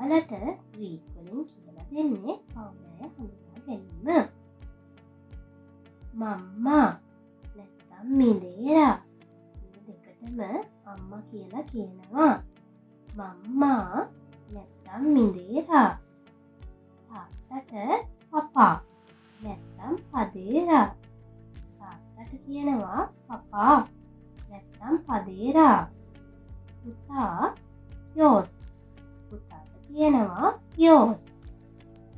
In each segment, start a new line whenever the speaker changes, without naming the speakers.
ඔයාලට ග්‍රීක් වලින් කියලා දෙන්නේ පවුලය හඳුනා ගැනීම. මම්මා නැත්නම් මිලේරා මේ දෙකටම අම්මා කියලා කියනවා. මම්මා නැත්නම් මිලේරා. තාත්තට පපා නැත්නම් පදේරා. තාත්තට කියනවා පපා නැත්නම් පදේරා. පුතා යෝස්. පුතාට කියනවා යෝස්.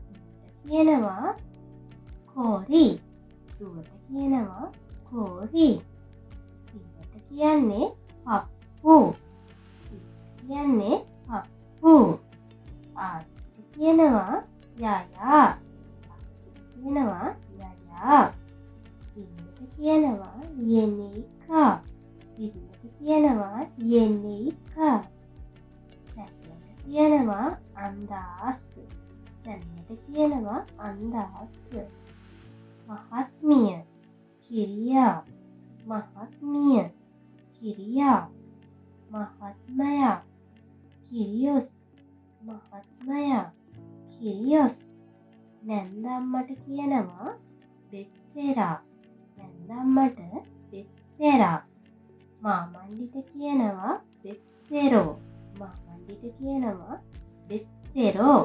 දුවට කියනවා කෝරි. දුවට කියනවා කෝරි. සීයට කියන්නේ පප්පු. සීයට කියන්නේ පප්පු. ආච්චිට කියනවා යයා. ආච්චිට කියනවා යයා. පින්නට කියනවා යෙනේකා. පින්නට කියනවා යෙනේකා. සැමියාට කියනවා අන්දාස්. සැමියාට කියනවා අන්දාස්. මහත්මිය කිරියා. මහත්මිය කිරියා. මහත්මයා කිරියොස්. මහත්මයා කිරියොස්. නැන්දම්මට කියනවා බෙක්සෙරා. නැන්දම්මට බෙක්සෙරා. මාමණ්ඩිට කියනවා බෙක්සෙරෝ. මාමණ්ඩිට කියනවා බෙක්සෙරෝ.